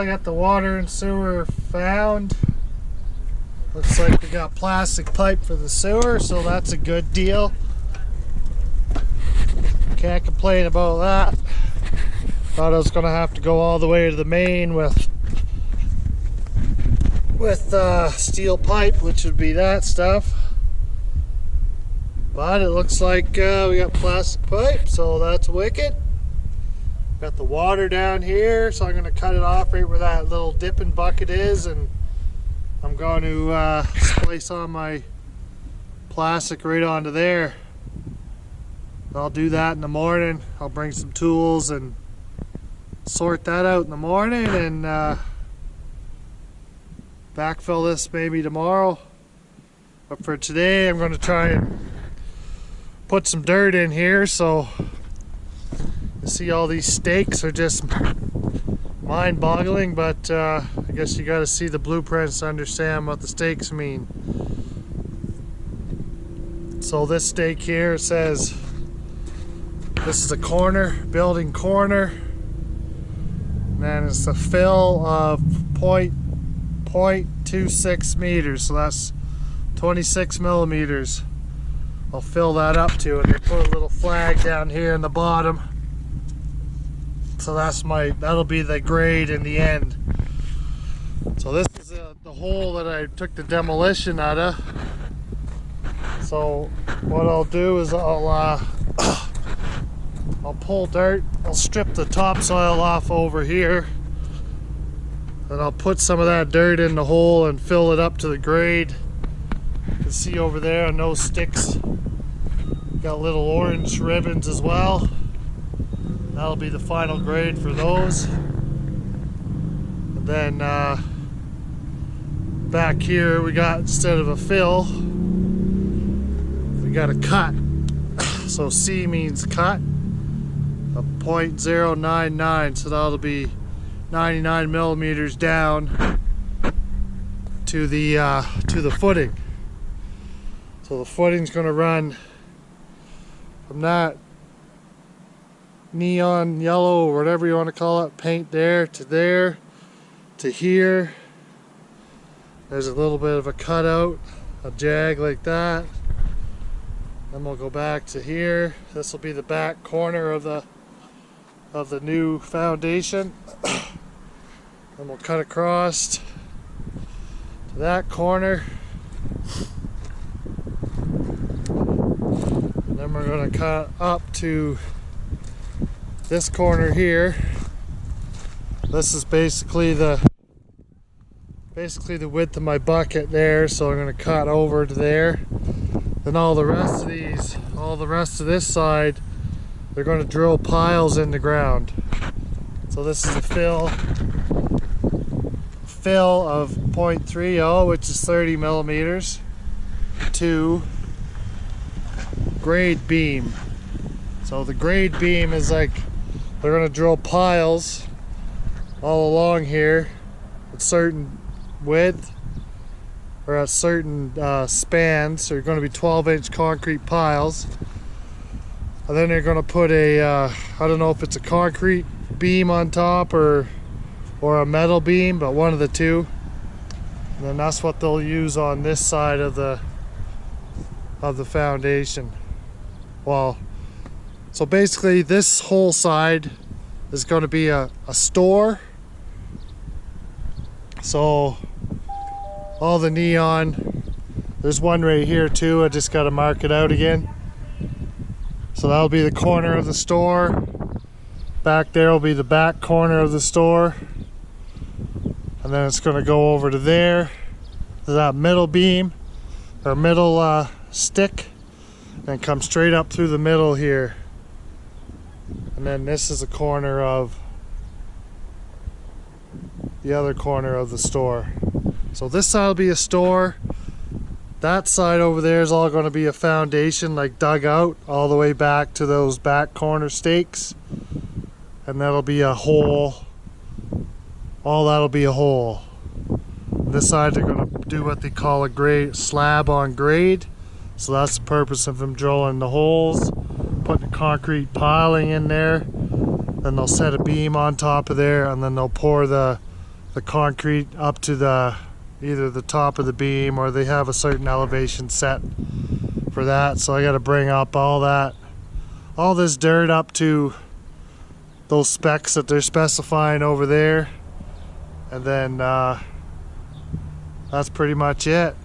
got the water and sewer found. Looks like we got plastic pipe for the sewer, so that's a good deal. Can't complain about that. Thought I was gonna have to go all the way to the main with steel pipe, which would be that stuff. But it looks like we got plastic pipe, so that's wicked. Got the water down here, so I'm gonna cut it off right where that little dipping bucket is, and I'm going to splice on my plastic right onto there. I'll do that in the morning. I'll bring some tools and sort that out in the morning, and backfill this maybe tomorrow. But for today, I'm going to try and put some dirt in here. So you see all these stakes are just mind-boggling, but I guess you got to see the blueprints to understand what the stakes mean. So this stake here says this is a corner, building corner, and then it's a fill of 0.26 meters, so that's 26 millimeters. I'll fill that up to it. They put a little flag down here in the bottom. So that'll be the grade in the end. So this is the hole that I took the demolition out of. So what I'll do is I'll pull dirt, I'll strip the topsoil off over here, and I'll put some of that dirt in the hole and fill it up to the grade. You can see over there on those sticks, got little orange ribbons as well. That'll be the final grade for those. And then back here we got, instead of a fill, we got a cut. So C means cut of 0.099, so that'll be 99 millimeters down to the footing. So the footing's going to run from that neon yellow, or whatever you want to call it, paint there to here. There's a little bit of a cutout, a jag like that. Then we'll go back to here. This will be the back corner of the new foundation. Then we'll cut across to that corner. And then we're going to cut up to this corner here. This is basically the width of my bucket there, so I'm going to cut over to there. Then all the rest of this side, they're going to drill piles in the ground. So this is a fill of 0.30, which is 30 millimeters, to grade beam. So the grade beam is like, they're going to drill piles all along here at certain width, or at certain spans. So they're going to be 12-inch concrete piles, and then they're going to put a I don't know if it's a concrete beam on top or a metal beam, but one of the two. And then that's what they'll use on this side of the foundation. Well, so basically this whole side is going to be a store. So all the neon, there's one right here too, I just got to mark it out again. So that'll be the corner of the store. Back there will be the back corner of the store. And then it's going to go over to there, to that middle beam, or middle stick, and come straight up through the middle here. And then this is a corner of the other corner of the store. So this side will be a store. That side over there is all going to be a foundation, like dug out all the way back to those back corner stakes. And that'll be a hole. All that'll be a hole. This side they're going to do what they call a grade, slab on grade. So that's the purpose of them drilling the holes, putting the concrete piling in there. Then they'll set a beam on top of there, and then they'll pour the the concrete up to the either the top of the beam, or they have a certain elevation set for that. So I got to bring up all this dirt up to those specs that they're specifying over there, and then that's pretty much it.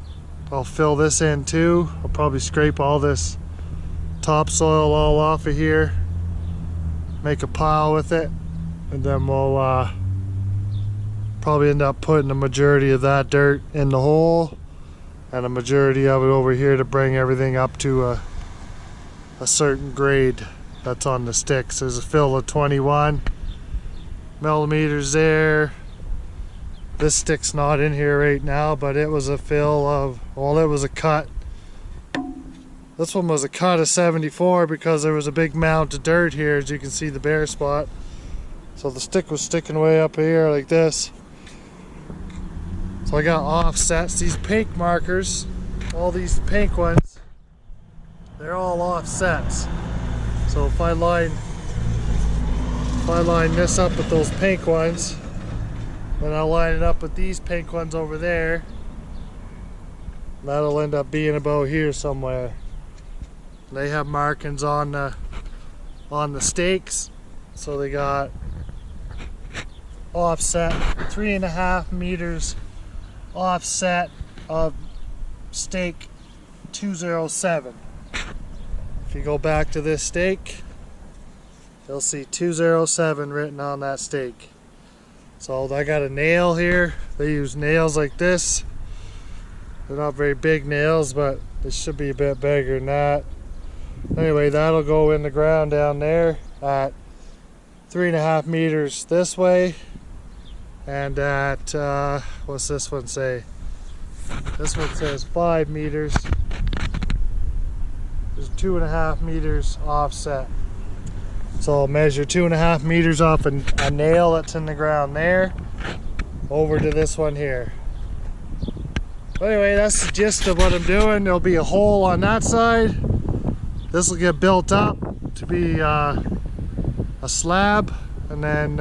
I'll fill this in too. I'll probably scrape all this topsoil all off of here, make a pile with it, and then we'll probably end up putting the majority of that dirt in the hole and a majority of it over here to bring everything up to a certain grade that's on the sticks. There's a fill of 21 millimeters there. This stick's not in here right now, but it was a fill of, well, it was a cut. This one was a cut of 74 because there was a big mound of dirt here, as you can see the bare spot. So the stick was sticking way up here like this. So I got offsets. These pink markers, all these pink ones, they're all offsets. So if I line this up with those pink ones, then I'll line it up with these pink ones over there. That'll end up being about here somewhere. They have markings on the stakes, so they got offset 3.5 meters offset of stake 207. If you go back to this stake, you'll see 207 written on that stake. So I got a nail here. They use nails like this. They're not very big nails, but they should be a bit bigger than that. Anyway, that'll go in the ground down there at 3.5 meters this way, and at what's this one say? This one says 5 meters. There's 2.5 meters offset. So I'll measure 2.5 meters off a nail that's in the ground there over to this one here. But anyway, that's the gist of what I'm doing. There'll be a hole on that side. This will get built up to be a slab, and then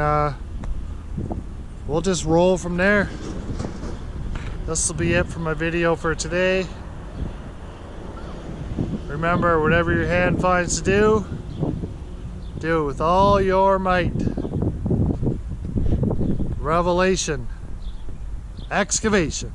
we'll just roll from there. This will be it for my video for today. Remember, whatever your hand finds to do, do it with all your might. Revelation. Excavation.